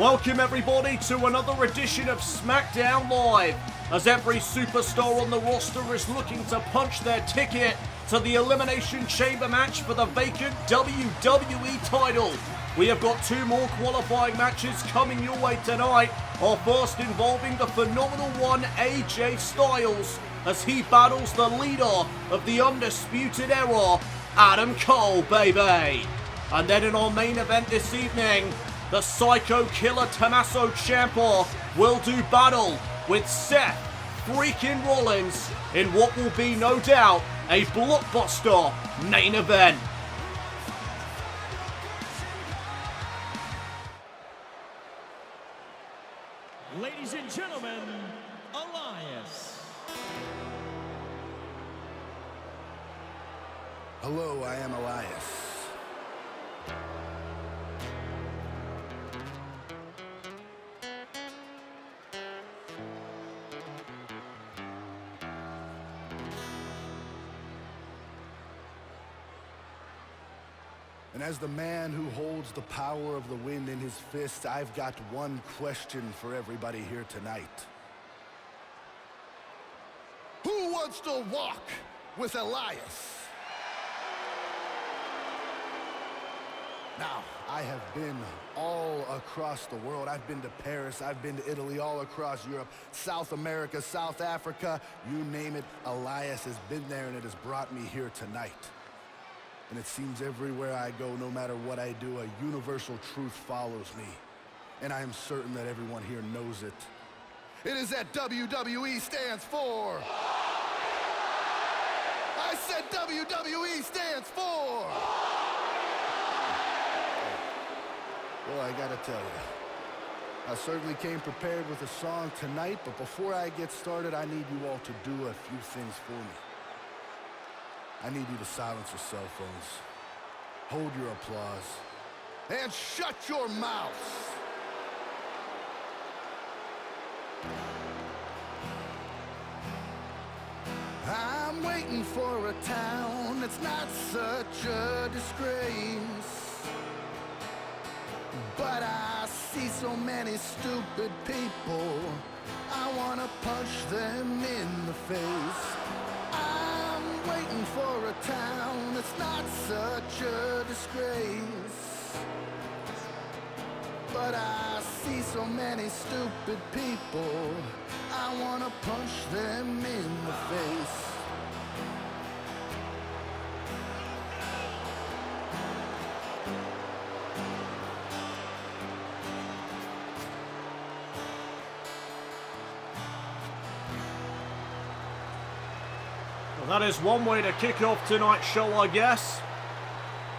Welcome everybody to another edition of SmackDown Live, as every superstar on the roster is looking to punch their ticket to the Elimination Chamber match for the vacant WWE title. We have got two more qualifying matches coming your way tonight, our first involving the phenomenal one AJ Styles, as he battles the leader of the Undisputed Era, Adam Cole, baby. And then in our main event this evening, the Psycho Killer Tommaso Ciampa will do battle with Seth freaking Rollins in what will be no doubt a blockbuster main event. Ladies and gentlemen, Elias. Hello, I am Elias. And as the man who holds the power of the wind in his fist, I've got one question for everybody here tonight. Who wants to walk with Elias? Now, I have been all across the world. I've been to Paris, I've been to Italy, all across Europe, South America, South Africa, you name it, Elias has been there, and it has brought me here tonight. And it seems everywhere I go, no matter what I do, a universal truth follows me. And I am certain that everyone here knows it. It is that WWE stands for. I said WWE stands for. Well, I gotta tell you, I certainly came prepared with a song tonight, but before I get started, I need you all to do a few things for me. I need you to silence your cell phones, hold your applause, and shut your mouths. I'm waiting for a town that's not such a disgrace, but I see so many stupid people, I want to punch them in the face. Waiting for a town that's not such a disgrace, but I see so many stupid people, I want to punch them in the face. Well, that is one way to kick off tonight's show, I guess.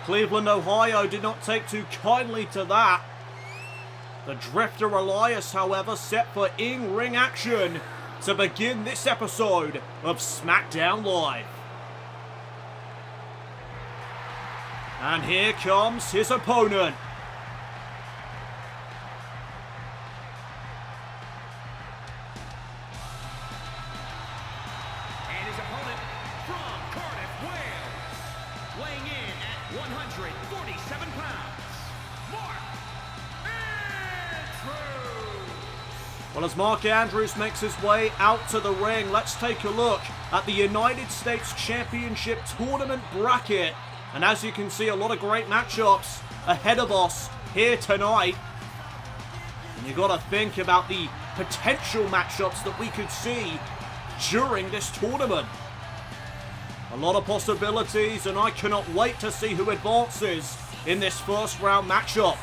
Cleveland, Ohio did not take too kindly to that. The Drifter Elias, however, set for in-ring action to begin this episode of SmackDown Live. And here comes his opponent. Weighing in at 147 pounds, Mark Andrews. Well, as Mark Andrews makes his way out to the ring, let's take a look at the United States Championship Tournament bracket. And as you can see, a lot of great matchups ahead of us here tonight. And you got to think about the potential matchups that we could see during this tournament. A lot of possibilities, and I cannot wait to see who advances in this first round matchup.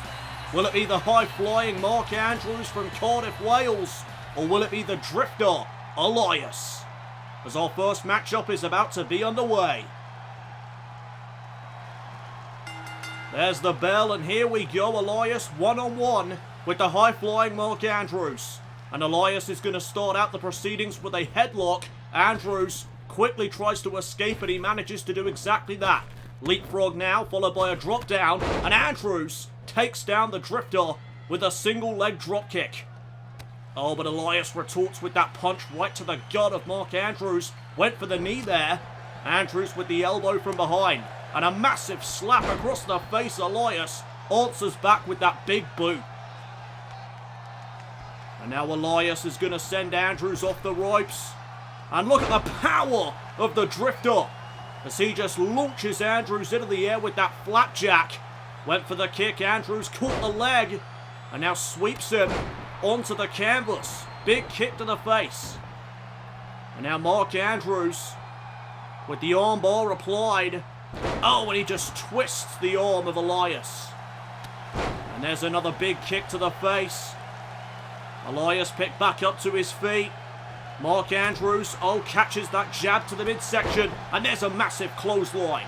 Will it be the high-flying Mark Andrews from Cardiff, Wales, or will it be the Drifter, Elias? As our first matchup is about to be underway. There's the bell, and here we go, Elias one-on-one with the high-flying Mark Andrews. And Elias is going to start out the proceedings with a headlock. Andrews quickly tries to escape, and he manages to do exactly that. Leapfrog now, followed by a drop down, and Andrews takes down the Drifter with a single leg drop kick. Oh, but Elias retorts with that punch right to the gut of Mark Andrews. Went for the knee there. Andrews with the elbow from behind, and a massive slap across the face. Elias answers back with that big boot. And now Elias is going to send Andrews off the ropes. And look at the power of the Drifter as he just launches Andrews into the air with that flapjack. Went for the kick, Andrews caught the leg and now sweeps him onto the canvas. Big kick to the face. And now Mark Andrews with the armbar applied. Oh, and he just twists the arm of Elias. And there's another big kick to the face. Elias picked back up to his feet. Mark Andrews, catches that jab to the midsection. And there's a massive clothesline.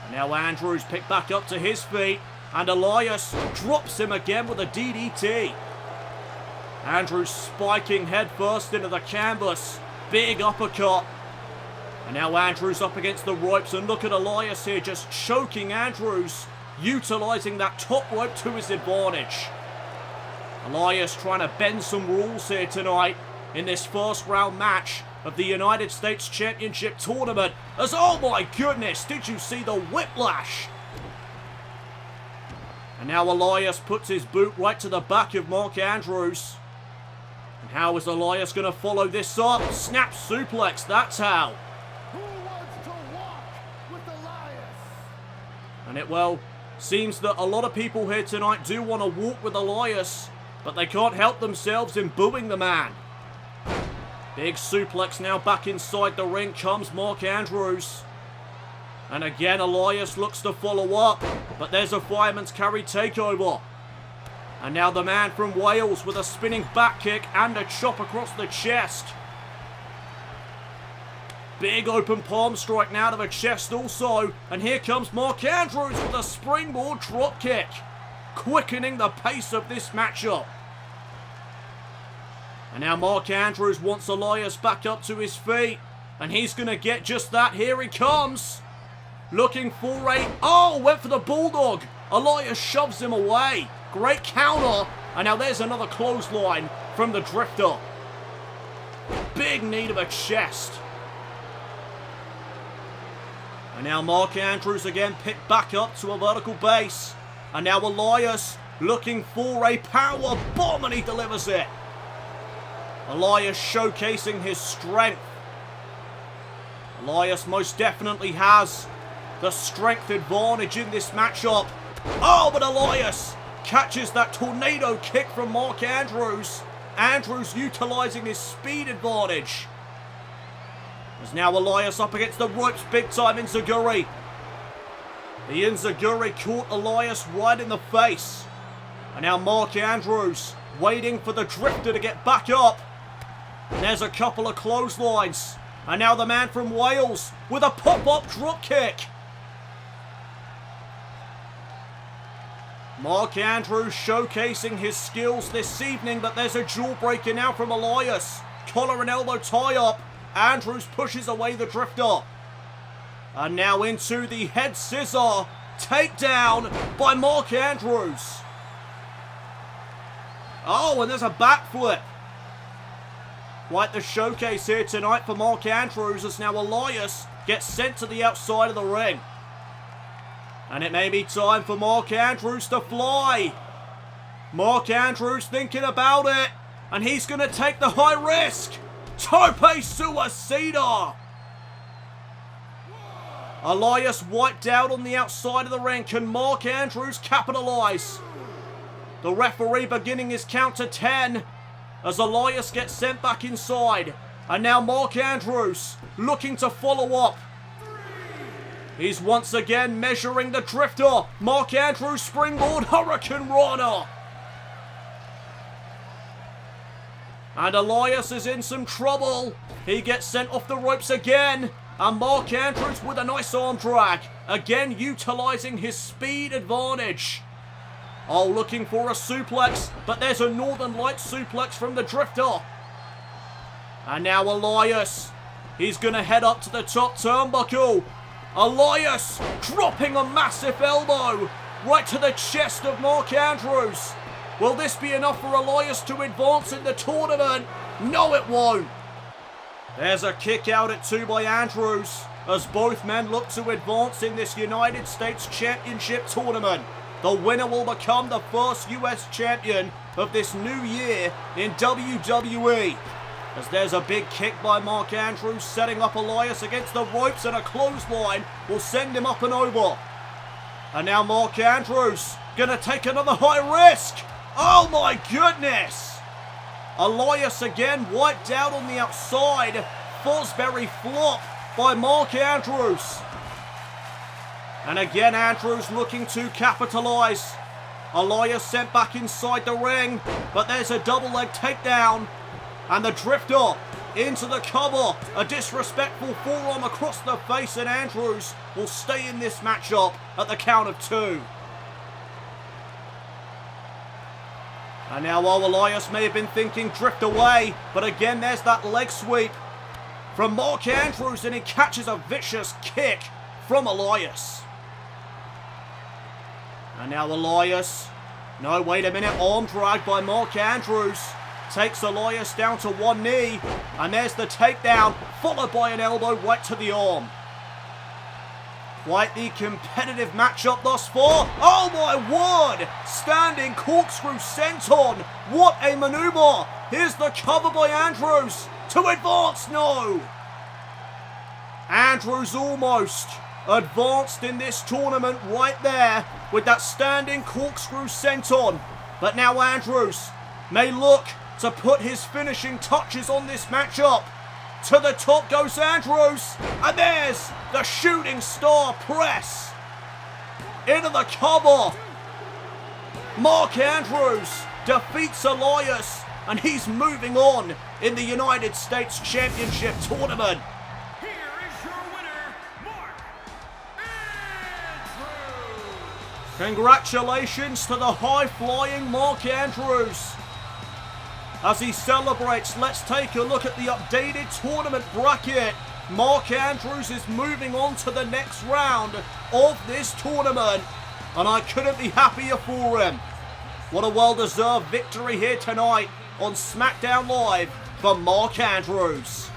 And now Andrews picked back up to his feet. And Elias drops him again with a DDT. Andrews spiking headfirst into the canvas. Big uppercut. And now Andrews up against the ropes. And look at Elias here just choking Andrews. Utilizing that top rope to his advantage. Elias trying to bend some rules here tonight in this first round match of the United States Championship Tournament. As, oh my goodness, did you see the whiplash? And now Elias puts his boot right to the back of Mark Andrews. And how is Elias going to follow this up? Snap suplex, that's how. Who wants to walk with Elias? And it, well, seems that a lot of people here tonight do want to walk with Elias, but they can't help themselves in booing the man. Big suplex now back inside the ring comes Mark Andrews. And again, Elias looks to follow up, but there's a fireman's carry takeover. And now the man from Wales with a spinning back kick and a chop across the chest. Big open palm strike now to the chest also. And here comes Mark Andrews with a springboard drop kick, quickening the pace of this matchup. And now Mark Andrews wants Elias back up to his feet. And he's going to get just that. Here he comes. Looking for went for the bulldog. Elias shoves him away. Great counter. And now there's another clothesline from the Drifter. Big knee to the chest. And now Mark Andrews again picked back up to a vertical base. And now Elias looking for a power bomb and he delivers it. Elias showcasing his strength. Elias most definitely has the strength advantage in this matchup. Oh, but Elias catches that tornado kick from Mark Andrews. Andrews utilizing his speed advantage. As now Elias up against the ropes big time in Zaguri. The Enziguri caught Elias right in the face. And now Mark Andrews waiting for the Drifter to get back up. And there's a couple of clotheslines. And now the man from Wales with a pop-up drop kick. Mark Andrews showcasing his skills this evening, but there's a jawbreaker now from Elias. Collar and elbow tie-up. Andrews pushes away the Drifter. And now into the head scissor. Takedown by Mark Andrews. Oh, and there's a backflip. Quite the showcase here tonight for Mark Andrews as now Elias gets sent to the outside of the ring. And it may be time for Mark Andrews to fly. Mark Andrews thinking about it. And he's going to take the high risk. Tope Suicida. Elias wiped out on the outside of the ring. Can Mark Andrews capitalize? The referee beginning his count to 10 as Elias gets sent back inside. And now Mark Andrews looking to follow up. He's once again measuring the Drifter. Mark Andrews springboard Hurricane Rana. And Elias is in some trouble. He gets sent off the ropes again. And Mark Andrews with a nice arm drag. Again utilizing his speed advantage. Oh, looking for a suplex. But there's a Northern Lights suplex from the Drifter. And now Elias. He's going to head up to the top turnbuckle. Elias dropping a massive elbow right to the chest of Mark Andrews. Will this be enough for Elias to advance in the tournament? No, it won't. There's a kick out at 2 by Andrews as both men look to advance in this United States Championship Tournament. The winner will become the first US champion of this new year in WWE. As there's a big kick by Mark Andrews, setting up Elias against the ropes, and a clothesline will send him up and over. And now Mark Andrews gonna take another high risk. Oh my goodness! Elias again wiped out on the outside. Fosbury flop by Mark Andrews. And again Andrews looking to capitalize. Elias sent back inside the ring, but there's a double leg takedown. And the drifter into the cover. A disrespectful forearm across the face, and Andrews will stay in this matchup at the count of 2. And now while Elias may have been thinking drift away, but again there's that leg sweep from Mark Andrews, and he catches a vicious kick from Elias. And now Elias, no, wait a minute, arm drag by Mark Andrews. Takes Elias down to one knee, and there's the takedown, followed by an elbow right to the arm. Quite the competitive matchup thus far. Oh my word! Standing corkscrew senton. What a maneuver! Here's the cover by Andrews to advance. No! Andrews almost advanced in this tournament right there with that standing corkscrew senton. But now Andrews may look to put his finishing touches on this matchup. To the top goes Andrews, and there's the shooting star press into the cover. Mark Andrews defeats Elias, and he's moving on in the United States Championship tournament. Here is your winner, Mark Andrews. Congratulations to the high-flying Mark Andrews. As he celebrates, let's take a look at the updated tournament bracket. Mark Andrews is moving on to the next round of this tournament, and I couldn't be happier for him. What a well-deserved victory here tonight on SmackDown Live for Mark Andrews.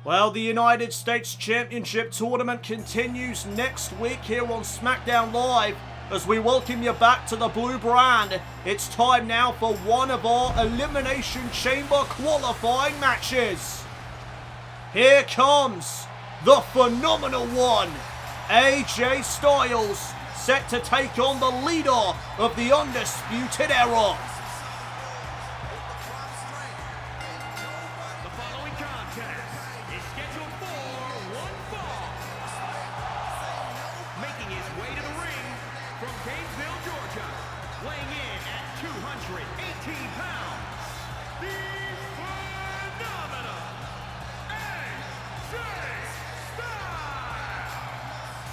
Well, the United States Championship Tournament continues next week here on SmackDown Live as we welcome you back to the blue brand. It's time now for one of our Elimination Chamber qualifying matches. Here comes the phenomenal one, AJ Styles, set to take on the leader of the Undisputed Era.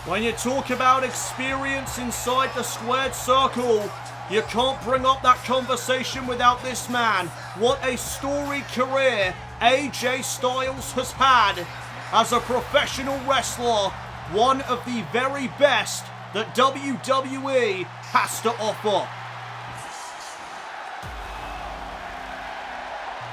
When you talk about experience inside the squared circle, you can't bring up that conversation without this man. What a storied career AJ Styles has had as a professional wrestler, one of the very best that WWE has to offer.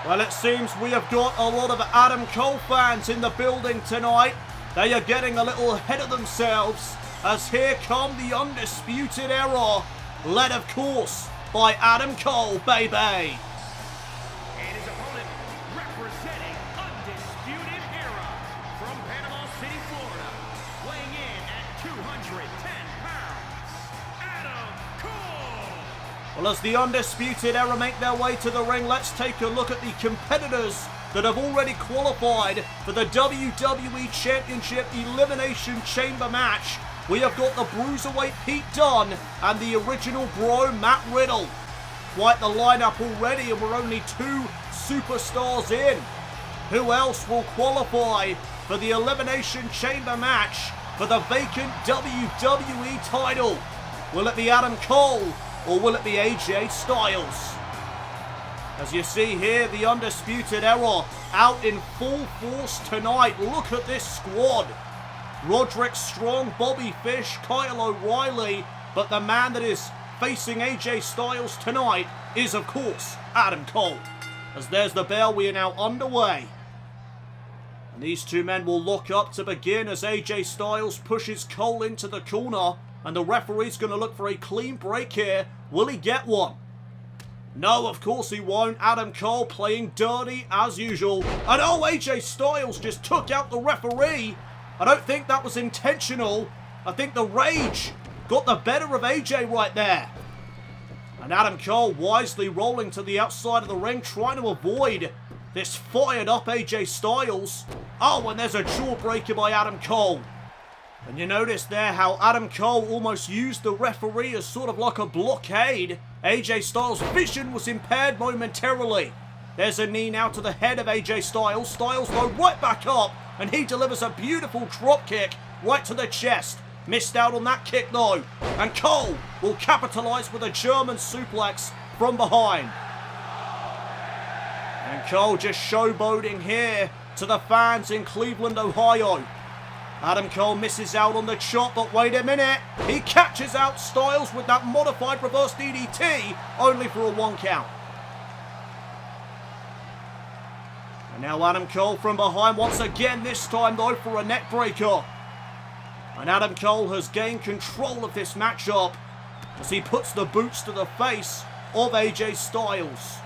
Well, it seems we have got a lot of Adam Cole fans in the building tonight. They are getting a little ahead of themselves as here come the Undisputed Era, led of course by Adam Cole, baby. And his opponent representing Undisputed Era from Panama City, Florida, weighing in at 210 pounds, Adam Cole. Well, as the Undisputed Era make their way to the ring, let's take a look at the competitors that have already qualified for the WWE Championship Elimination Chamber match. We have got the Bruiserweight Pete Dunne and the original Bro Matt Riddle. Quite the lineup already, and we're only 2 superstars in. Who else will qualify for the Elimination Chamber match for the vacant WWE title? Will it be Adam Cole or will it be AJ Styles? As you see here, the Undisputed Era out in full force tonight. Look at this squad. Roderick Strong, Bobby Fish, Kyle O'Reilly, but the man that is facing AJ Styles tonight is, of course, Adam Cole. as there's the bell. We are now underway. And these two men will lock up to begin as AJ Styles pushes Cole into the corner. And the referee's going to look for a clean break here. Will he get one? No, of course he won't. Adam Cole playing dirty as usual. And oh, AJ Styles just took out the referee. I don't think that was intentional. I think the rage got the better of AJ right there. And Adam Cole wisely rolling to the outside of the ring, trying to avoid this fired up AJ Styles. Oh, and there's a jawbreaker by Adam Cole. And you notice there how Adam Cole almost used the referee as sort of like a blockade. AJ Styles' vision was impaired momentarily. There's a knee now to the head of AJ Styles. Styles though right back up, and he delivers a beautiful drop kick right to the chest. Missed out on that kick though. And Cole will capitalize with a German suplex from behind. And Cole just showboating here to the fans in Cleveland, Ohio. Adam Cole misses out on the chop, but wait a minute. He catches out Styles with that modified reverse DDT, only for a 1 count. And now Adam Cole from behind once again, this time though for a neck breaker. And Adam Cole has gained control of this matchup as he puts the boots to the face of AJ Styles.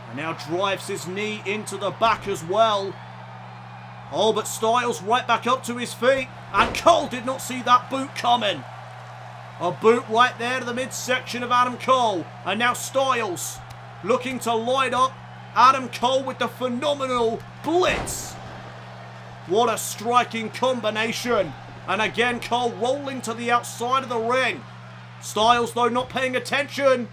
And now drives his knee into the back as well. Oh, but Styles right back up to his feet. And Cole did not see that boot coming. A boot right there to the midsection of Adam Cole. And now Styles looking to light up Adam Cole with the phenomenal blitz. What a striking combination. And again, Cole rolling to the outside of the ring. Styles, though, not paying attention.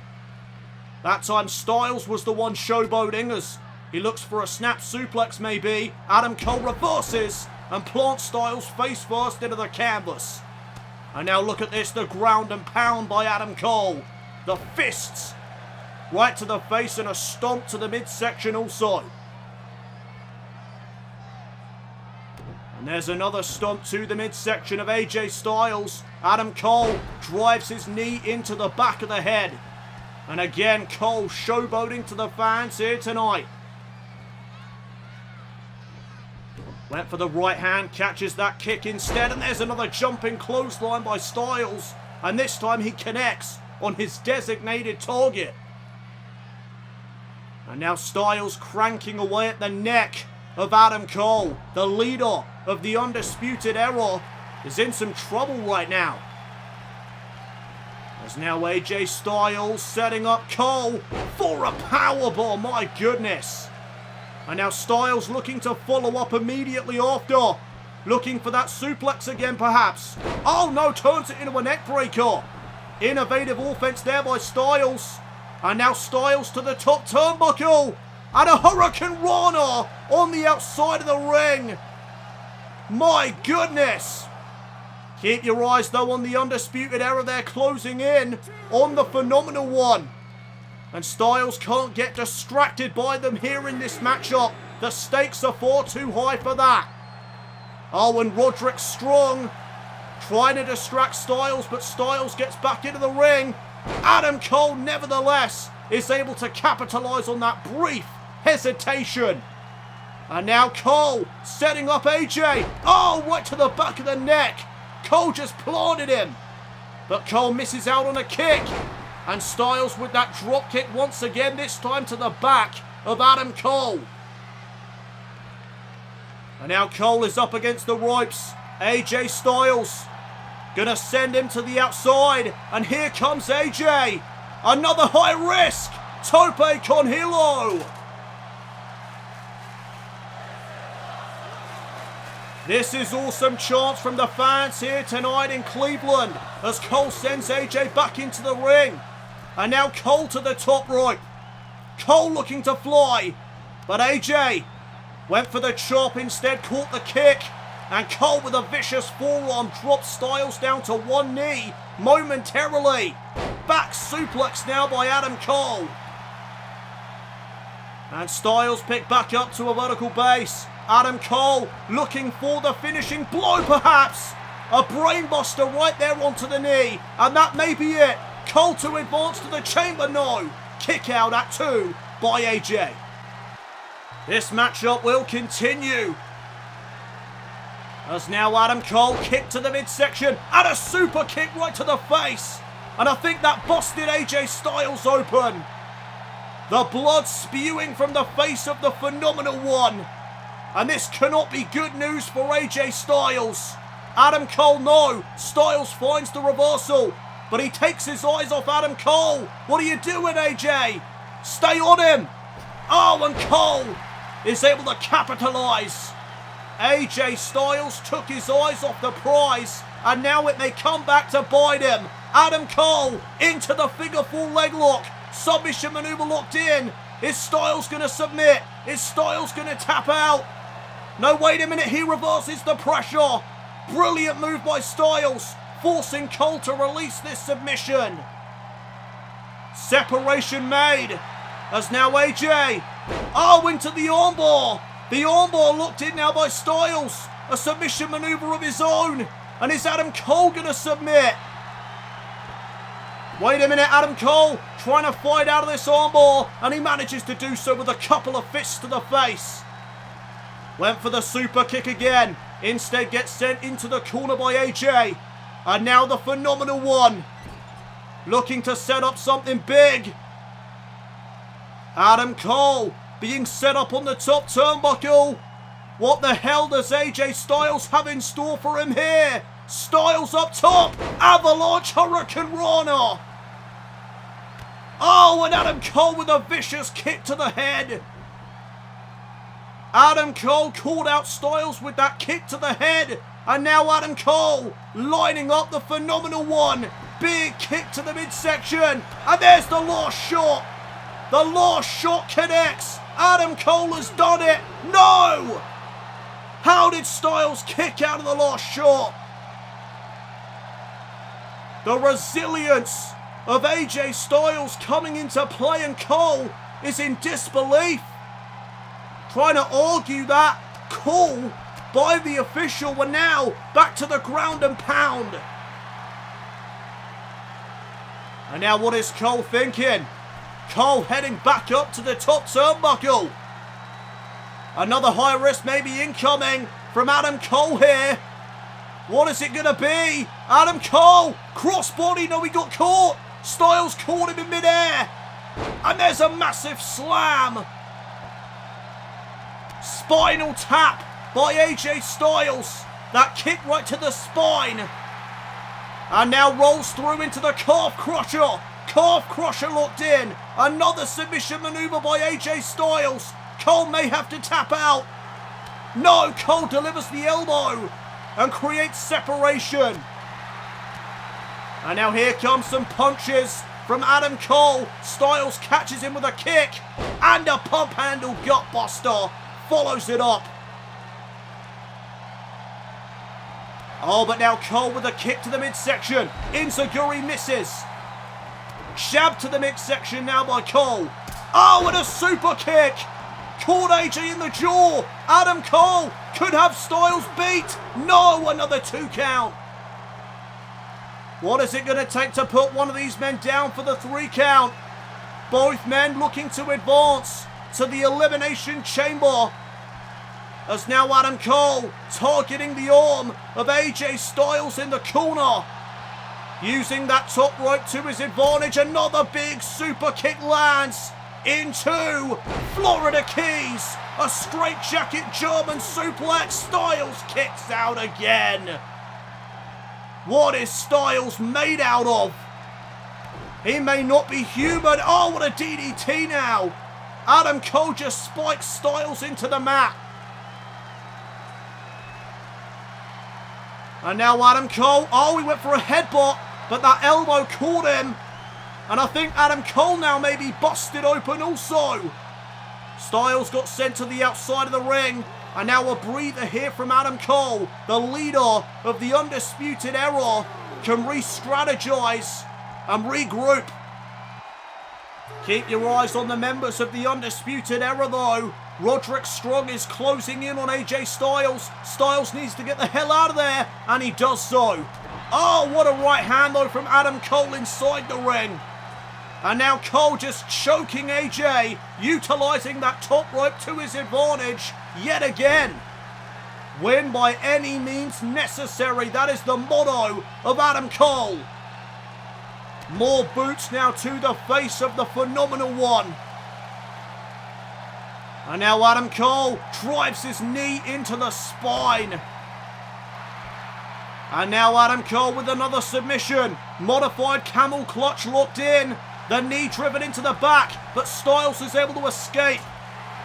That time, Styles was the one showboating as he looks for a snap suplex, maybe. Adam Cole reverses and plants Styles face first into the canvas. And now look at this, the ground and pound by Adam Cole. The fists right to the face and a stomp to the midsection also. And there's another stomp to the midsection of AJ Styles. Adam Cole drives his knee into the back of the head. And again, Cole showboating to the fans here tonight. Went for the right hand, catches that kick instead, and there's another jumping clothesline by Styles. And this time he connects on his designated target. And now Styles cranking away at the neck of Adam Cole. The leader of the Undisputed Era is in some trouble right now. As now AJ Styles setting up Cole for a powerbomb, my goodness. And now Styles looking to follow up immediately after. Looking for that suplex again perhaps. Oh no, turns it into a neck breaker. Innovative offense there by Styles. And now Styles to the top turnbuckle. And a Hurricane Rana on the outside of the ring. My goodness. Keep your eyes though on the Undisputed Era. They're closing in on the Phenomenal One. And Styles can't get distracted by them here in this matchup. The stakes are far too high for that. Oh, and Roderick Strong trying to distract Styles, but Styles gets back into the ring. Adam Cole, nevertheless, is able to capitalize on that brief hesitation. And now Cole setting up AJ. Oh, right to the back of the neck. Cole just planted him. But Cole misses out on a kick. And Styles with that drop kick once again, this time to the back of Adam Cole. And now Cole is up against the ropes. AJ Styles gonna send him to the outside. And here comes AJ. Another high risk. Tope con hilo. This is awesome chants from the fans here tonight in Cleveland as Cole sends AJ back into the ring. And now Cole to the top rope. Cole looking to fly. But AJ went for the chop, instead caught the kick. And Cole with a vicious forearm drops Styles down to one knee momentarily. Back suplex now by Adam Cole. And Styles picked back up to a vertical base. Adam Cole looking for the finishing blow perhaps. A brainbuster right there onto the knee. And that may be it. Cole to advance to the chamber, no. kick out at 2 by AJ. This matchup will continue. As now Adam Cole kicked to the midsection and a super kick right to the face. And I think that busted AJ Styles open. The blood spewing from the face of the Phenomenal One. And this cannot be good news for AJ Styles. Adam Cole, no. Styles finds the reversal. But he takes his eyes off Adam Cole. What are you doing, AJ? Stay on him. Oh, and Cole is able to capitalize. AJ Styles took his eyes off the prize, and now it may come back to bite him. Adam Cole into the figure 4 leg lock. Submission maneuver locked in. Is Styles going to submit? Is Styles going to tap out? No, wait a minute. He reverses the pressure. Brilliant move by Styles, forcing Cole to release this submission. Separation made. As now AJ, into the armbar. The armbar locked in now by Styles. A submission maneuver of his own. And is Adam Cole going to submit? Wait a minute, Adam Cole trying to fight out of this armbar. And he manages to do so with a couple of fists to the face. Went for the super kick again. Instead gets sent into the corner by AJ. And now the Phenomenal One looking to set up something big. Adam Cole being set up on the top turnbuckle. What the hell does AJ Styles have in store for him here? Styles up top. Avalanche Hurricane Rana. Oh, and Adam Cole with a vicious kick to the head. Adam Cole called out Styles with that kick to the head. And now Adam Cole lining up the Phenomenal One. Big kick to the midsection. And there's the last shot. The last shot connects. Adam Cole has done it. No! How did Styles kick out of the last shot? The resilience of AJ Styles coming into play, and Cole is in disbelief. Trying to argue that call by the official. We're now back to the ground and pound. And now what is Cole thinking? Cole heading back up to the top turnbuckle. Another high risk maybe incoming from Adam Cole here. What is it going to be? Adam Cole, crossbody, no, he got caught. Styles caught him in midair. And there's a massive slam. Spinal tap by AJ Styles. That kick right to the spine. And now rolls through into the calf crusher. Calf crusher locked in. Another submission maneuver by AJ Styles. Cole may have to tap out. No, Cole delivers the elbow and creates separation. And now here comes some punches from Adam Cole. Styles catches him with a kick. And a pump handle gutbuster follows it up. Oh, but now Cole with a kick to the midsection. Enziguri misses. Jab to the midsection now by Cole. Oh, and a super kick. Caught AJ in the jaw. Adam Cole could have Styles beat. No, another 2 count. What is it going to take to put one of these men down for the 3 count? Both men looking to advance to the Elimination Chamber. As now Adam Cole targeting the arm of AJ Styles in the corner. Using that top rope to his advantage. Another big super kick lands into Florida Keys. A straight jacket German suplex. Styles kicks out again. What is Styles made out of? He may not be human. Oh, what a DDT now. Adam Cole just spikes Styles into the mat. And now Adam Cole, he went for a headbutt, but that elbow caught him. And I think Adam Cole now may be busted open also. Styles got sent to the outside of the ring. And now a breather here from Adam Cole, the leader of the Undisputed Era, can re-strategize and regroup. Keep your eyes on the members of the Undisputed Era though. Roderick Strong is closing in on AJ Styles. Styles needs to get the hell out of there, and he does so. Oh, what a right hand though from Adam Cole inside the ring. And now Cole just choking AJ, utilizing that top rope to his advantage yet again. Win by any means necessary. That is the motto of Adam Cole. More boots now to the face of the Phenomenal One. And now Adam Cole drives his knee into the spine. And now Adam Cole with another submission. Modified camel clutch locked in. The knee driven into the back, but Styles is able to escape.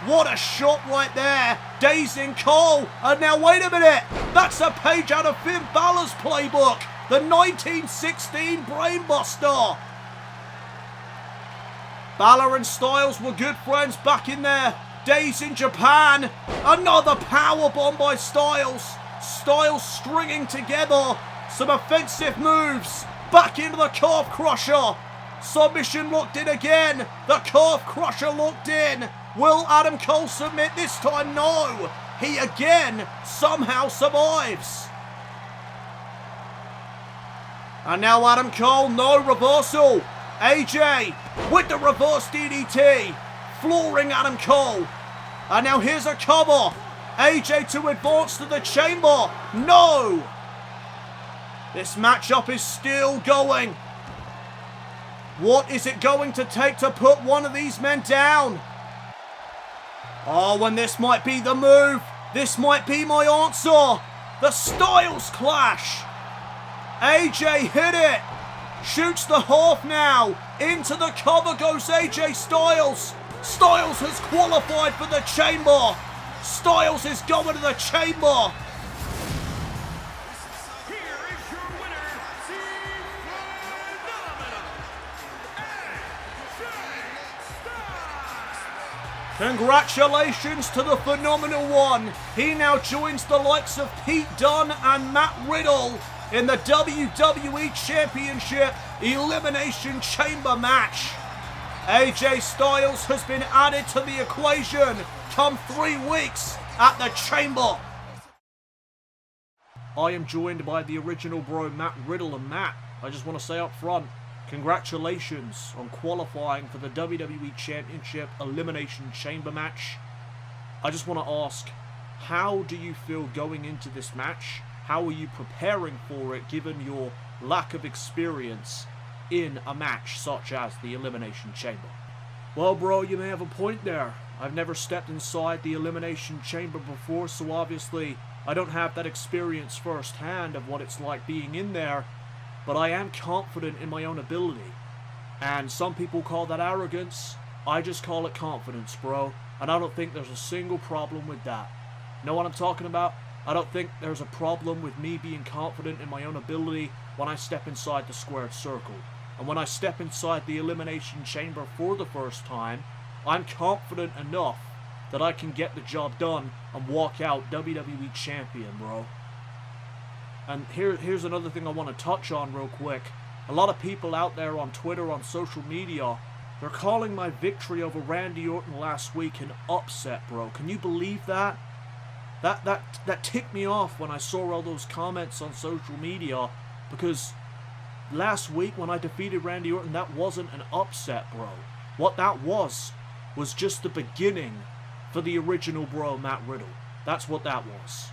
What a shot right there. Dazing Cole. And now wait a minute. That's a page out of Finn Balor's playbook. The 1916 Brainbuster. Balor and Styles were good friends back in their days in Japan. Another powerbomb by Styles. Styles stringing together some offensive moves. Back into the calf crusher. Submission locked in again. The calf crusher locked in. Will Adam Cole submit this time? No. He again somehow survives. And now Adam Cole, no reversal. AJ with the reverse DDT. Flooring Adam Cole. And now here's a cover. AJ to advance to the chamber. No. This matchup is still going. What is it going to take to put one of these men down? Oh, and this might be the move. This might be my answer. The Styles Clash. AJ hit it. Shoots the half now. Into the cover goes AJ Styles. Styles has qualified for the chamber. Styles is going to the chamber. Congratulations to the Phenomenal One. He now joins the likes of Pete Dunne and Matt Riddle in the WWE Championship Elimination Chamber match. AJ Styles has been added to the equation come 3 weeks at the Chamber. I am joined by the original bro Matt Riddle, and Matt, I just want to say up front, congratulations on qualifying for the WWE Championship Elimination Chamber match. I just want to ask, how do you feel going into this match? How are you preparing for it given your lack of experience in a match such as the Elimination Chamber? Well, bro, you may have a point there. I've never stepped inside the Elimination Chamber before, so obviously I don't have that experience firsthand of what it's like being in there. But I am confident in my own ability. And some people call that arrogance. I just call it confidence, bro. And I don't think there's a single problem with that. Know what I'm talking about? I don't think there's a problem with me being confident in my own ability when I step inside the squared circle. And when I step inside the Elimination Chamber for the first time, I'm confident enough that I can get the job done and walk out WWE Champion, bro. And here's another thing I want to touch on real quick. A lot of people out there on Twitter, on social media, they're calling my victory over Randy Orton last week an upset, bro. Can you believe that? That ticked me off when I saw all those comments on social media, because last week when I defeated Randy Orton, that wasn't an upset, bro. What that was just the beginning for the original bro, Matt Riddle. That's what that was.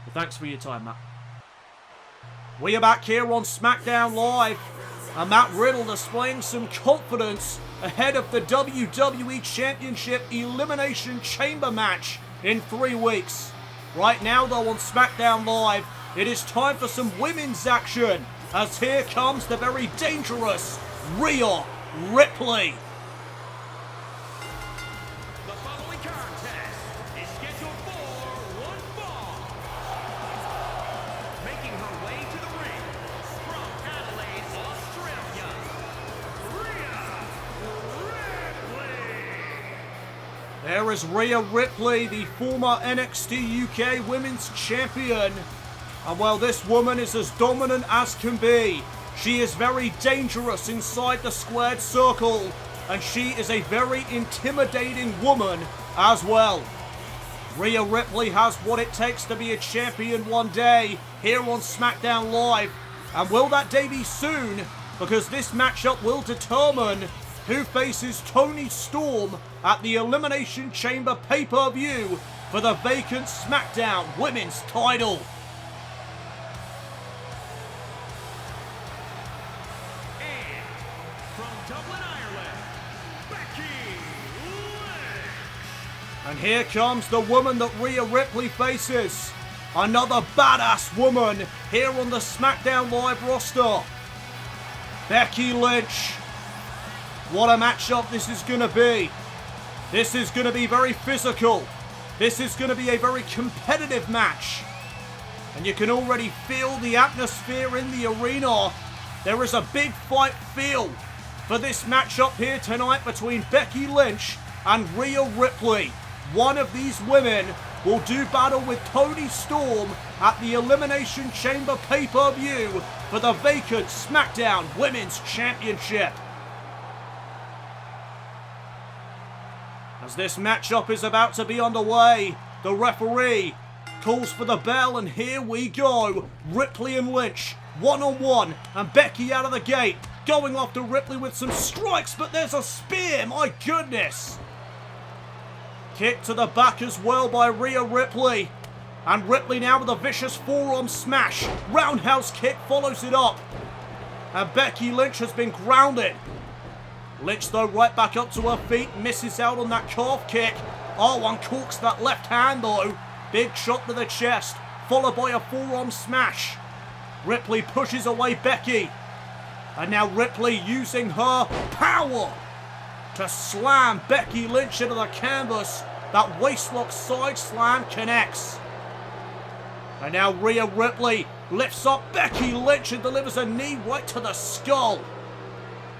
Well, thanks for your time, Matt. We are back here on SmackDown Live, and Matt Riddle displaying some confidence ahead of the WWE Championship Elimination Chamber match in 3 weeks. Right now, though, on SmackDown Live, it is time for some women's action, as here comes the very dangerous Rhea Ripley. The following contest is scheduled for one fall. Making her way to the ring from Adelaide, Australia, Rhea Ripley. There is Rhea Ripley, the former NXT UK Women's Champion. And well, this woman is as dominant as can be. She is very dangerous inside the squared circle, and she is a very intimidating woman as well. Rhea Ripley has what it takes to be a champion one day here on SmackDown Live. And will that day be soon? because this matchup will determine who faces Toni Storm at the Elimination Chamber pay-per-view for the vacant SmackDown Women's title. And from Dublin, Ireland, Becky Lynch. And here comes the woman that Rhea Ripley faces. Another badass woman here on the SmackDown Live roster. Becky Lynch. What a matchup this is going to be. This is going to be very physical. This is going to be a very competitive match. And you can already feel the atmosphere in the arena. There is a big fight feel for this matchup here tonight between Becky Lynch and Rhea Ripley. One of these women will do battle with Toni Storm at the Elimination Chamber pay-per-view for the vacant SmackDown Women's Championship. As this matchup is about to be underway, the referee calls for the bell, and here we go. Ripley and Lynch one-on-one, and Becky out of the gate, going after Ripley with some strikes, but there's a spear, my goodness. Kick to the back as well by Rhea Ripley. And Ripley now with a vicious forearm smash. Roundhouse kick follows it up. And Becky Lynch has been grounded. Lynch though right back up to her feet. Misses out on that calf kick. Oh, uncorks that left hand though. Big shot to the chest. Followed by a forearm smash. Ripley pushes away Becky. And now Ripley using her power to slam Becky Lynch into the canvas. That waistlock side slam connects. And now Rhea Ripley lifts up Becky Lynch and delivers a knee right to the skull.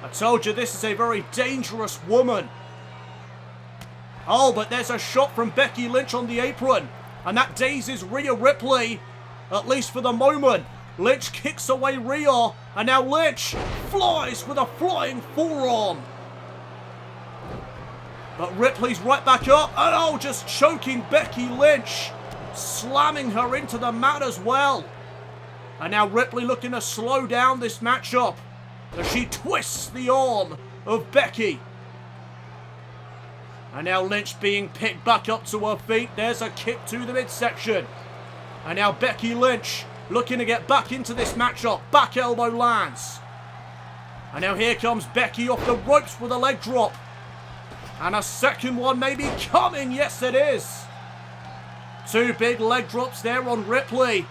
I told you this is a very dangerous woman. Oh, but there's a shot from Becky Lynch on the apron. And that dazes Rhea Ripley, at least for the moment. Lynch kicks away Rhea. And now Lynch flies with a flying forearm. But Ripley's right back up. And oh, just choking Becky Lynch. Slamming her into the mat as well. And now Ripley looking to slow down this matchup as she twists the arm of Becky. And now Lynch being picked back up to her feet. There's a kick to the midsection. And now Becky Lynch looking to get back into this matchup. Back elbow lands. And now here comes Becky off the ropes with a leg drop. And a second one may be coming. Yes, it is. Two big leg drops there on Ripley.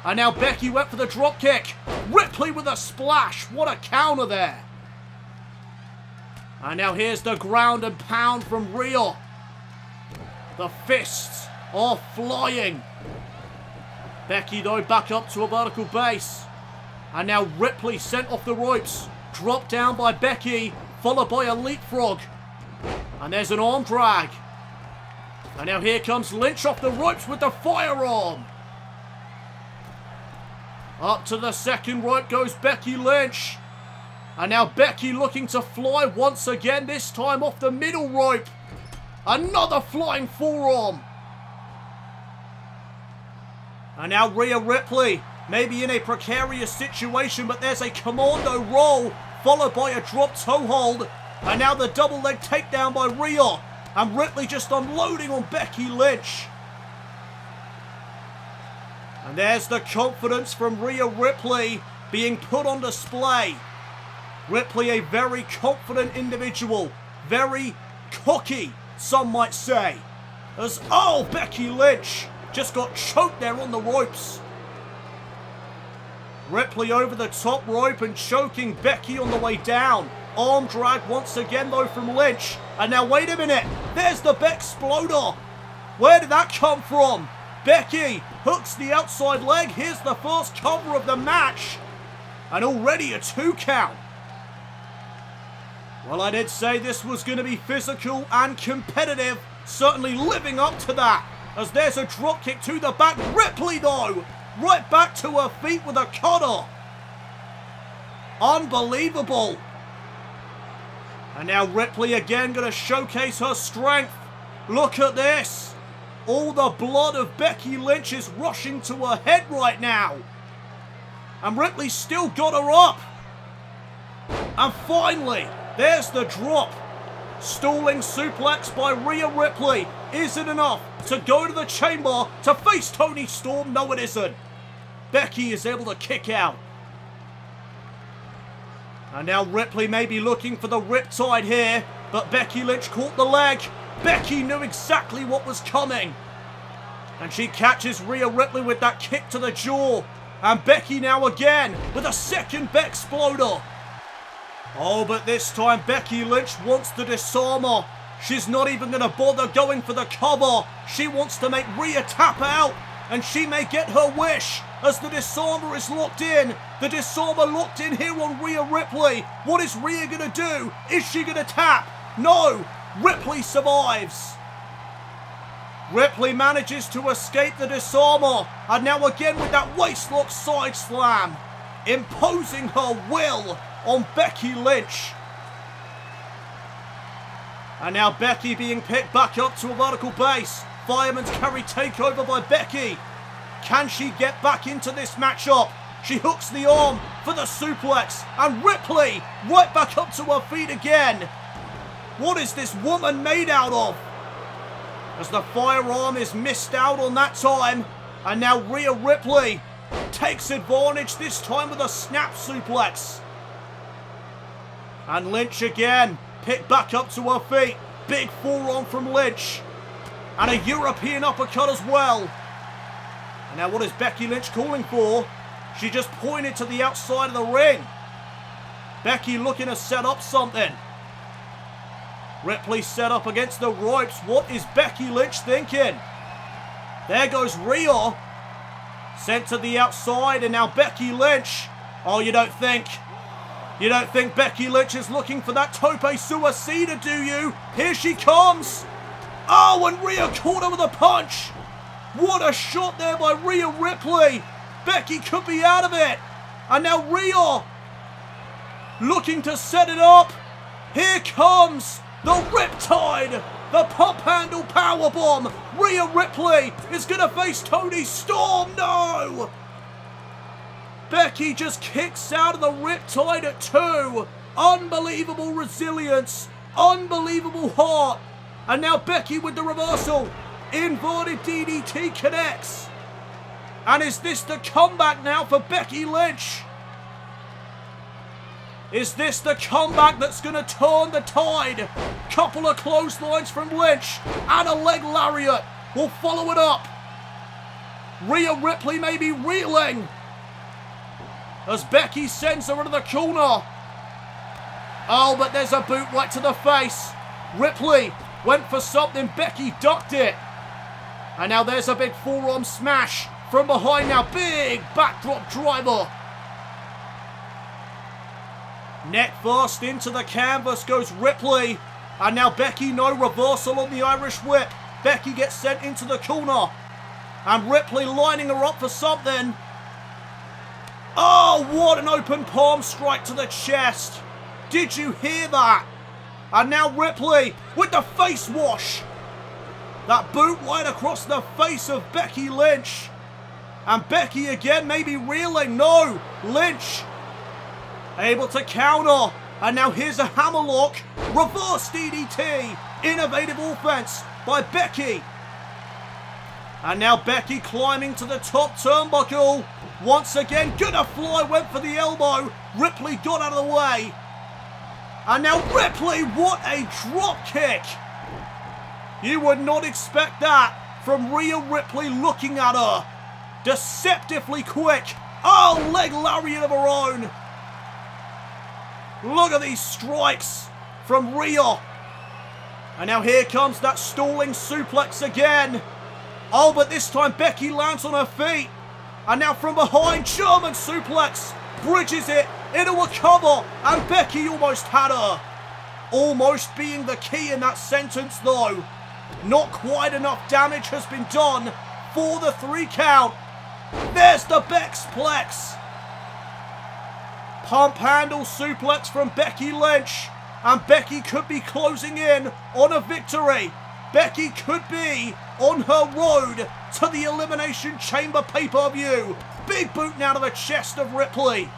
And now Becky went for the drop kick. Ripley with a splash. What a counter there. And now here's the ground and pound from Rhea. The fists are flying. Becky though back up to a vertical base. And now Ripley sent off the ropes. Dropped down by Becky. Followed by a leapfrog. And there's an arm drag. And now here comes Lynch off the ropes with the firearm. Up to the second rope goes Becky Lynch. And now Becky looking to fly once again, this time off the middle rope. Another flying forearm. And now Rhea Ripley, maybe in a precarious situation, but there's a commando roll, followed by a drop toe hold. And now the double leg takedown by Rhea. And Ripley just unloading on Becky Lynch. And there's the confidence from Rhea Ripley being put on display. Ripley, a very confident individual. Very cocky, some might say. As, oh, Becky Lynch just got choked there on the ropes. Ripley over the top rope and choking Becky on the way down. Arm drag once again though from Lynch. And now wait a minute. There's the Beck-sploder. Where did that come from? Becky hooks the outside leg. Here's the first cover of the match. And already a 2 count. Well, I did say this was going to be physical and competitive. Certainly living up to that. As there's a drop kick to the back. Ripley though, right back to her feet with a cutter. Unbelievable. And now Ripley again going to showcase her strength. Look at this. All the blood of Becky Lynch is rushing to her head right now. And Ripley still got her up. And finally, there's the drop. Stalling suplex by Rhea Ripley. Is it enough to go to the chamber to face Toni Storm? No, it isn't. Becky is able to kick out. And now Ripley may be looking for the riptide here, but Becky Lynch caught the leg. Becky knew exactly what was coming. And she catches Rhea Ripley with that kick to the jaw. And Becky now again with a second Bexploder. Oh, but this time Becky Lynch wants the disarmer. She's not even going to bother going for the cover. She wants to make Rhea tap out, and she may get her wish as the disarmer is locked in. The disarmer locked in here on Rhea Ripley. What is Rhea going to do? Is she going to tap? No! Ripley survives. Ripley manages to escape the disarmer, and now again with that waistlock side slam, imposing her will on Becky Lynch. And now Becky being picked back up to a vertical base. Fireman's carry takeover by Becky. Can she get back into this matchup? She hooks the arm for the suplex, and Ripley right back up to her feet again. What is this woman made out of? As the firearm is missed out on that time, and now Rhea Ripley takes advantage, this time with a snap suplex. And Lynch again, picked back up to her feet. Big forearm from Lynch. And a European uppercut as well. And now what is Becky Lynch calling for? She just pointed to the outside of the ring. Becky looking to set up something. Ripley set up against the ropes. What is Becky Lynch thinking? There goes Rhea. Sent to the outside, and now Becky Lynch. Oh, you don't think Becky Lynch is looking for that tope suicida, do you? Here she comes. Oh, and Rhea caught her with a punch. What a shot there by Rhea Ripley. Becky could be out of it. And now Rhea looking to set it up. Here comes the Riptide. The pump handle powerbomb. Rhea Ripley is going to face Toni Storm. No! Becky just kicks out of the Riptide at 2. Unbelievable resilience. Unbelievable heart. And now Becky with the reversal. Inverted DDT connects. And is this the comeback now for Becky Lynch? Is this the comeback that's going to turn the tide? Couple of clotheslines from Lynch and a leg lariat will follow it up. Rhea Ripley may be reeling as Becky sends her into the corner. Oh, but there's a boot right to the face. Ripley went for something. Becky ducked it. And now there's a big forearm smash from behind now. Big backdrop driver. Neck first into the canvas goes Ripley. And now Becky, no reversal on the Irish whip. Becky gets sent into the corner. And Ripley lining her up for something. Oh, what an open palm strike to the chest. Did you hear that? And now Ripley with the face wash. That boot right across the face of Becky Lynch. And Becky again maybe reeling. No, Lynch able to counter. And now here's a hammerlock. Reverse DDT. Innovative offense by Becky. And now Becky climbing to the top turnbuckle. Once again, gonna fly, went for the elbow. Ripley got out of the way. And now Ripley, what a drop kick. You would not expect that from Rhea Ripley looking at her. Deceptively quick. Oh, leg lariat of her own. Look at these strikes from Rhea. And now here comes that stalling suplex again. Oh, but this time Becky lands on her feet. And now from behind, German suplex. Bridges it into a cover. And Becky almost had her. Almost being the key in that sentence though. Not quite enough damage has been done for the 3 count. There's the Bexplex. Pump handle suplex from Becky Lynch. And Becky could be closing in on a victory. Becky could be on her road to the Elimination Chamber pay-per-view. Big boot now to the chest of Ripley.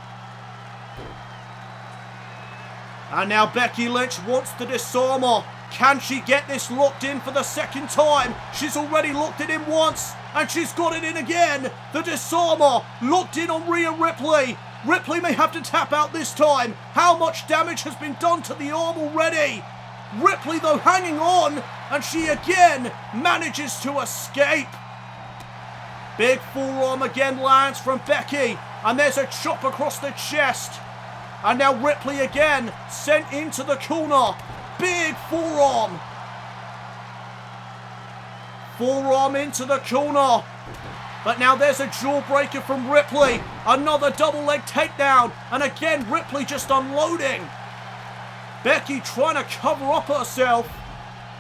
And now Becky Lynch wants to disarm her. Can she get this locked in for the second time? She's already locked it in once, and she's got it in again. The disarmer locked in on Rhea Ripley. Ripley may have to tap out this time. How much damage has been done to the arm already? Ripley, though, hanging on, and she again manages to escape. Big forearm again lands from Becky, and there's a chop across the chest. And now Ripley again sent into the corner. Big forearm. Forearm into the corner. But now there's a jawbreaker from Ripley. Another double leg takedown. And again, Ripley just unloading. Becky trying to cover up herself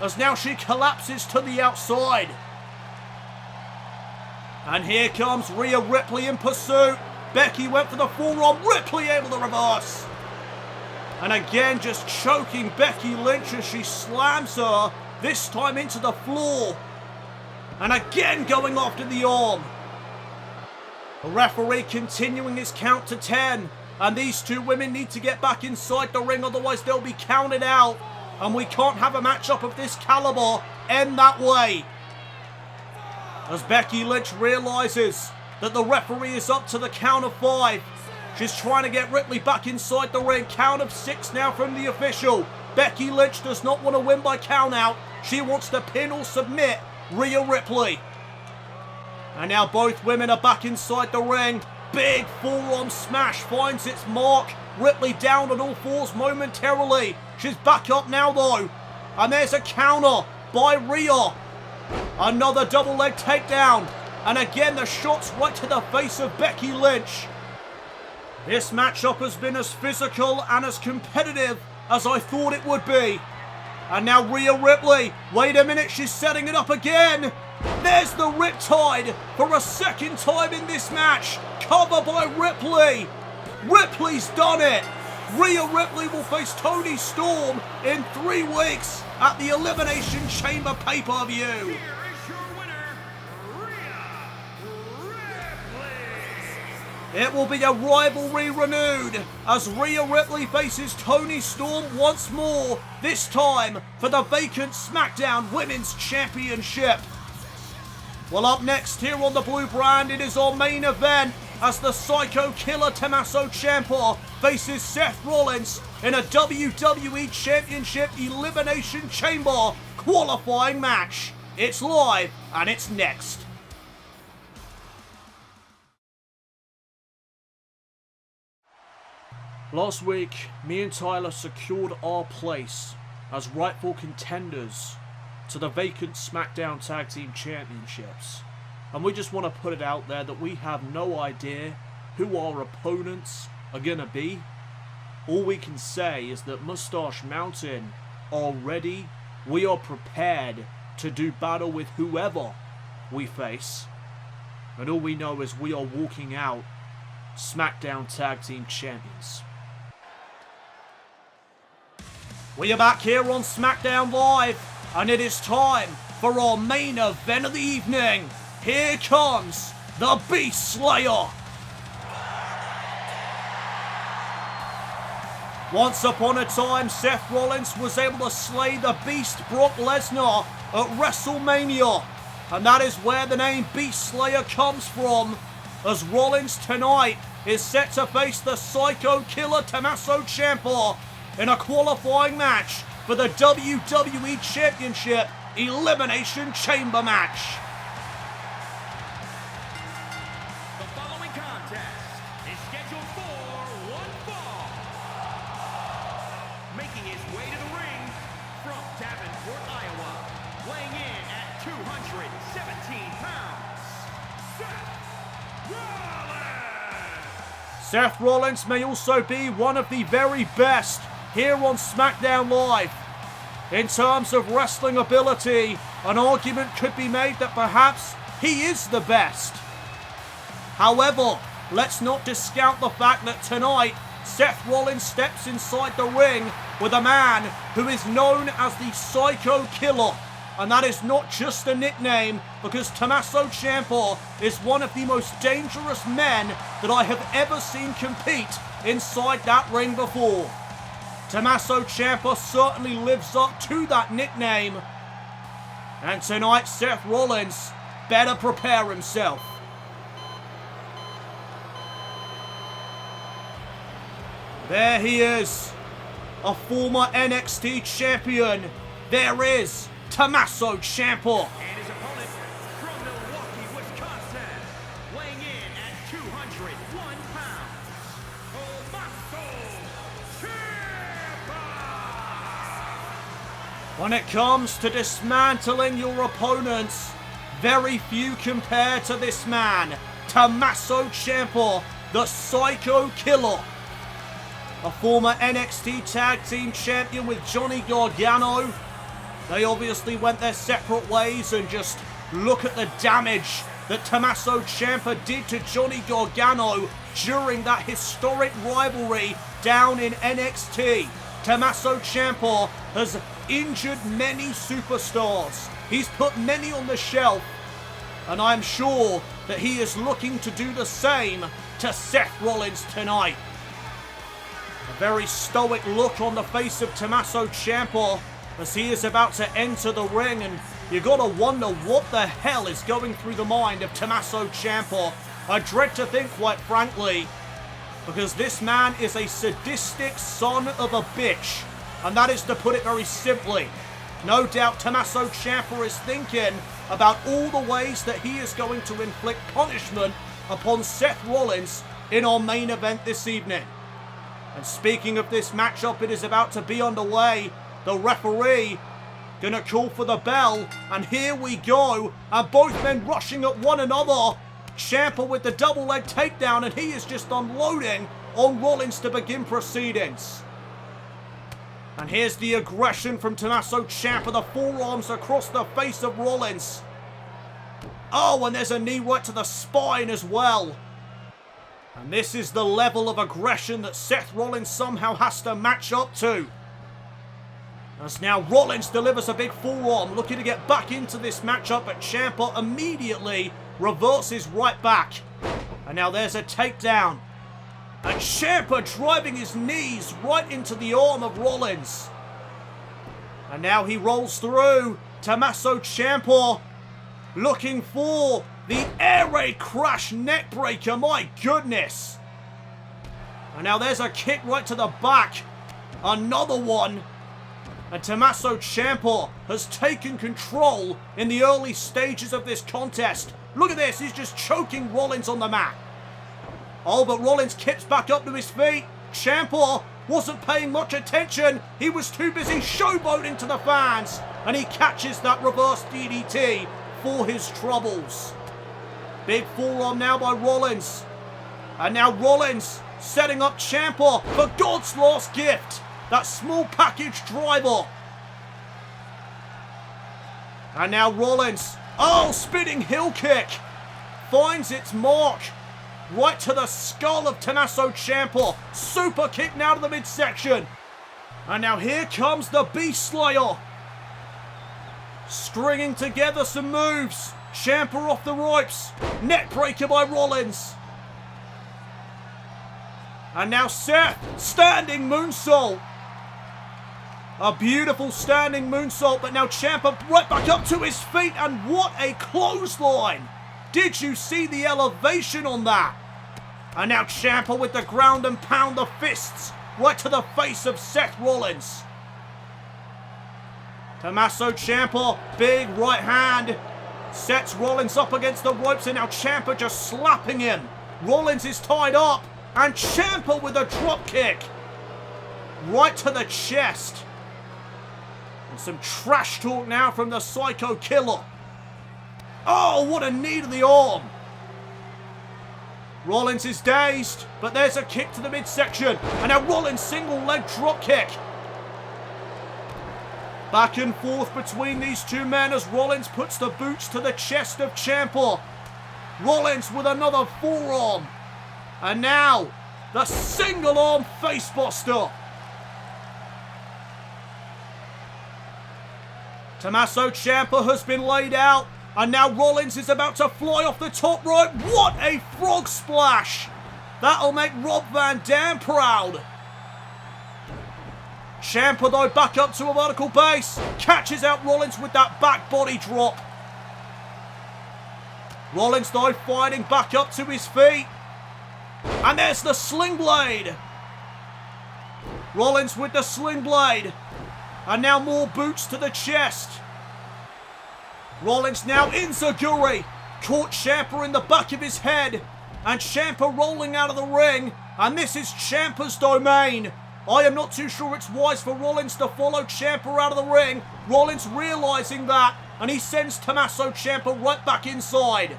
as now she collapses to the outside. And here comes Rhea Ripley in pursuit. Becky went for the forearm. Ripley able to reverse. And again, just choking Becky Lynch as she slams her, this time into the floor. And again going after the arm. The referee continuing his count to 10. And these two women need to get back inside the ring, otherwise they'll be counted out. And we can't have a matchup of this caliber end that way. As Becky Lynch realizes that the referee is up to the count of 5. She's trying to get Ripley back inside the ring. Count of 6 now from the official. Becky Lynch does not want to win by count out. She wants to pin or submit Rhea Ripley. And now both women are back inside the ring. Big forearm smash finds its mark. Ripley down on all fours momentarily. She's back up now though. And there's a counter by Rhea. Another double leg takedown. And again the shots right to the face of Becky Lynch. This matchup has been as physical and as competitive as I thought it would be. And now Rhea Ripley. Wait a minute, she's setting it up again. There's the Riptide for a second time in this match. Cover by Ripley. Ripley's done it. Rhea Ripley will face Toni Storm in 3 weeks at the Elimination Chamber pay-per-view. Here is your winner, Rhea Ripley. It will be a rivalry renewed as Rhea Ripley faces Toni Storm once more, this time for the vacant SmackDown Women's Championship. Well, up next here on the Blue Brand, it is our main event as the Psycho Killer Tommaso Ciampa faces Seth Rollins in a WWE Championship Elimination Chamber qualifying match. It's live and it's next. Last week, me and Tyler secured our place as rightful contenders to the vacant SmackDown Tag Team Championships. And we just want to put it out there that we have no idea who our opponents are going to be. All we can say is that Mustache Mountain are ready. We are prepared to do battle with whoever we face. And all we know is we are walking out SmackDown Tag Team Champions. We are back here on SmackDown Live, and it is time for our main event of the evening. Here comes the Beast Slayer. Once upon a time, Seth Rollins was able to slay the Beast Brock Lesnar at WrestleMania. And that is where the name Beast Slayer comes from, as Rollins tonight is set to face the Psycho Killer Tommaso Ciampa in a qualifying match for the WWE Championship Elimination Chamber match. The following contest is scheduled for one fall. Making his way to the ring from Davenport, Iowa, weighing in at 217 pounds, Seth Rollins. Seth Rollins may also be one of the very best here on SmackDown Live. In terms of wrestling ability, an argument could be made that perhaps he is the best. However, let's not discount the fact that tonight, Seth Rollins steps inside the ring with a man who is known as the Psycho Killer. And that is not just a nickname, because Tommaso Ciampa is one of the most dangerous men that I have ever seen compete inside that ring before. Tommaso Ciampa certainly lives up to that nickname. And tonight, Seth Rollins better prepare himself. There he is, a former NXT champion. There is Tommaso Ciampa. And his opponent from Milwaukee, Wisconsin, weighing in at 201 pounds, Tommaso Ciampa! When it comes to dismantling your opponents, very few compare to this man, Tommaso Ciampa, the Psycho Killer. A former NXT Tag Team Champion with Johnny Gargano. They obviously went their separate ways, and just look at the damage that Tommaso Ciampa did to Johnny Gargano during that historic rivalry down in NXT. Tommaso Ciampa has injured many superstars. He's put many on the shelf, and I'm sure that he is looking to do the same to Seth Rollins tonight. A very stoic look on the face of Tommaso Ciampa as he is about to enter the ring, and you gotta wonder what the hell is going through the mind of Tommaso Ciampa. I dread to think, quite frankly, because this man is a sadistic son of a bitch, and that is to put it very simply. No doubt Tommaso Ciampa is thinking about all the ways that he is going to inflict punishment upon Seth Rollins in our main event this evening. And speaking of this matchup, it is about to be underway. The referee gonna call for the bell, and here we go. And both men rushing at one another. Ciampa with the double leg takedown, and he is just unloading on Rollins to begin proceedings. And here's the aggression from Tommaso Ciampa, the forearms across the face of Rollins. Oh, and there's a knee right to the spine as well. And this is the level of aggression that Seth Rollins somehow has to match up to. As now Rollins delivers a big forearm, looking to get back into this matchup, but Ciampa immediately reverses right back. And now there's a takedown. And Ciampa driving his knees right into the arm of Rollins. And now he rolls through. Tommaso Ciampa looking for the air raid crash neck breaker, my goodness. And now there's a kick right to the back. Another one. And Tommaso Ciampa has taken control in the early stages of this contest. Look at this, he's just choking Rollins on the mat. Oh, but Rollins kicks back up to his feet. Ciampa wasn't paying much attention. He was too busy showboating to the fans. And he catches that reverse DDT for his troubles. Big forearm now by Rollins. And now Rollins setting up Ciampa for God's last gift. That small package driver. And now Rollins. Oh, spinning heel kick. Finds its mark. Right to the skull of Tommaso Ciampa. Super kick now to the midsection. And now here comes the Beast Slayer. Stringing together some moves. Ciampa off the ropes. Neckbreaker by Rollins. And now Seth, standing moonsault. A beautiful standing moonsault, but now Ciampa right back up to his feet, and what a clothesline. Did you see the elevation on that? And now Ciampa with the ground and pound, the fists right to the face of Seth Rollins. Tommaso Ciampa, big right hand. Sets Rollins up against the ropes, and now Ciampa just slapping him. Rollins is tied up, and Ciampa with a drop kick. Right to the chest. And some trash talk now from the Psycho Killer. Oh, what a knee to the arm. Rollins is dazed, but there's a kick to the midsection. And now Rollins single leg drop kick. Back and forth between these two men as Rollins puts the boots to the chest of Ciampa. Rollins with another forearm. And now, the single arm facebuster. Tommaso Ciampa has been laid out. And now Rollins is about to fly off the top rope. What a frog splash. That'll make Rob Van Dam proud. Ciampa, though, back up to a vertical base. Catches out Rollins with that back body drop. Rollins, though, fighting back up to his feet. And there's the sling blade. Rollins with the sling blade. And now more boots to the chest. Rollins now enziguri. Caught Ciampa in the back of his head. And Ciampa rolling out of the ring. And this is Ciampa's domain. I am not too sure it's wise for Rollins to follow Ciampa out of the ring. Rollins realizing that. And he sends Tommaso Ciampa right back inside.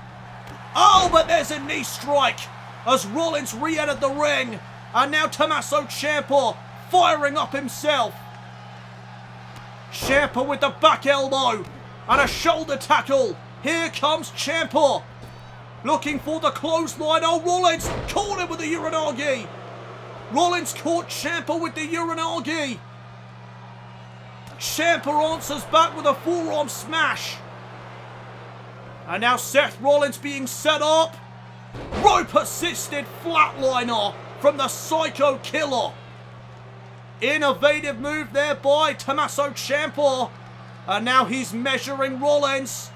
Oh, but there's a knee strike. As Rollins re-entered the ring. And now Tommaso Ciampa firing up himself. Ciampa with the back elbow. And a shoulder tackle. Here comes Ciampa. Looking for the clothesline. Oh, Rollins caught him with the Uranagi. Rollins caught Ciampa with the Uranagi. Ciampa answers back with a forearm smash. And now Seth Rollins being set up. Rope assisted flatliner from the Psycho Killer. Innovative move there by Tommaso Ciampa. And now he's measuring Rollins.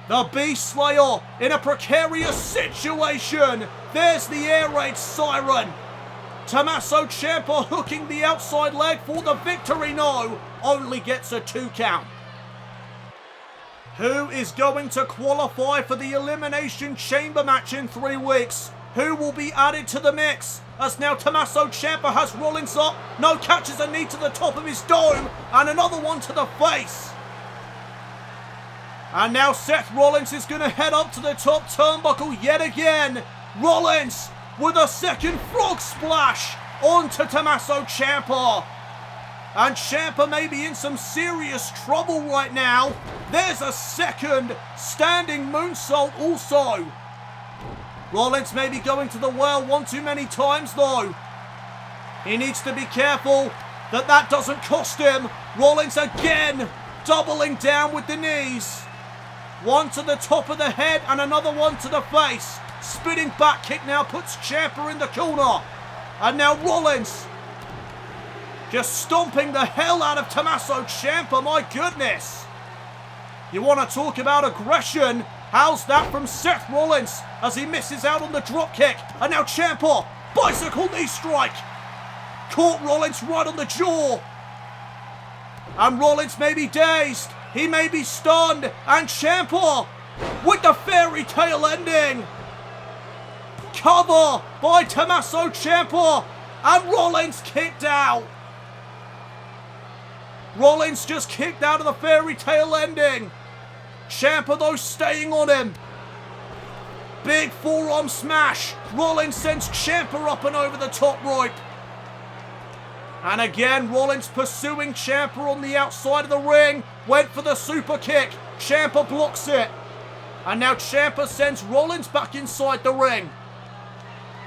The Beast Slayer in a precarious situation. There's the air raid siren. Tommaso Ciampa hooking the outside leg for the victory. No, only gets a 2 count. Who is going to qualify for the Elimination Chamber match in 3 weeks? Who will be added to the mix? As now Tommaso Ciampa has Rollins up. No, catches a knee to the top of his dome. And another one to the face. And now Seth Rollins is going to head up to the top turnbuckle yet again. Rollins with a second frog splash onto Tommaso Ciampa. And Ciampa may be in some serious trouble right now. There's a second standing moonsault also. Rollins may be going to the well one too many times though. He needs to be careful that that doesn't cost him. Rollins again doubling down with the knees. One to the top of the head and another one to the face. Spinning back kick now puts Ciampa in the corner. And now Rollins just stomping the hell out of Tommaso Ciampa, my goodness. You want to talk about aggression? How's that from Seth Rollins as he misses out on the drop kick? And now Ciampa, bicycle knee strike. Caught Rollins right on the jaw. And Rollins may be dazed. He may be stunned. And Ciampa with the fairy tale ending. Cover by Tommaso Ciampa. And Rollins kicked out. Rollins just kicked out of the fairy tale ending. Ciampa though staying on him. Big forearm smash. Rollins sends Ciampa up and over the top rope. And again, Rollins pursuing Ciampa on the outside of the ring. Went for the super kick. Ciampa blocks it. And now Ciampa sends Rollins back inside the ring.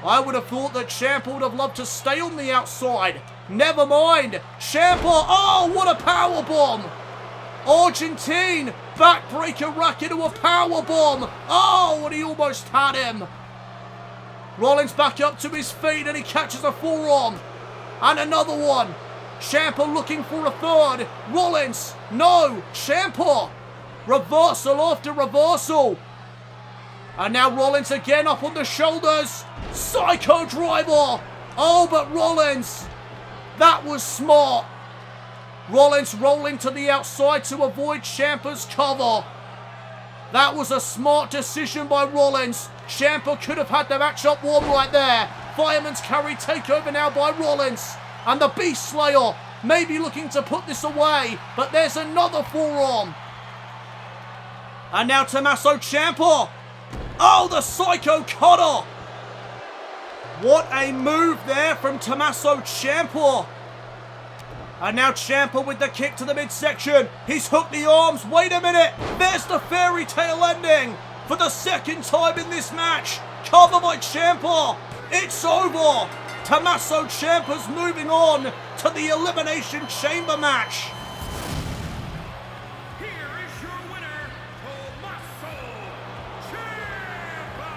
I would have thought that Ciampa would have loved to stay on the outside. Never mind. Ciampa, oh, what a powerbomb. Argentine, backbreaker rack into a powerbomb. Oh, and he almost had him. Rollins back up to his feet and he catches a forearm. And another one. Ciampa looking for a third. Rollins, no, Ciampa. Reversal after reversal. And now Rollins again up on the shoulders. Psycho driver. Oh, but Rollins. That was smart. Rollins rolling to the outside to avoid Ciampa's cover. That was a smart decision by Rollins. Ciampa could have had the matchup warm right there. Fireman's carry takeover now by Rollins. And the Beast Slayer may be looking to put this away. But there's another forearm. And now Tommaso Ciampa. Oh, the Psycho Cutter. What a move there from Tommaso Ciampa. And now Ciampa with the kick to the midsection. He's hooked the arms. Wait a minute. There's the fairy tale ending for the second time in this match. Cover by Ciampa. It's over. Tommaso Ciampa's moving on to the Elimination Chamber match. Here is your winner, Tommaso Ciampa.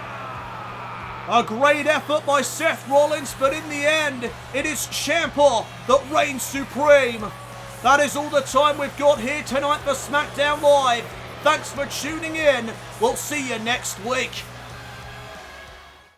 A great effort by Seth Rollins, but in the end, it is Ciampa that reigns supreme. That is all the time we've got here tonight for SmackDown Live. Thanks for tuning in. We'll see you next week.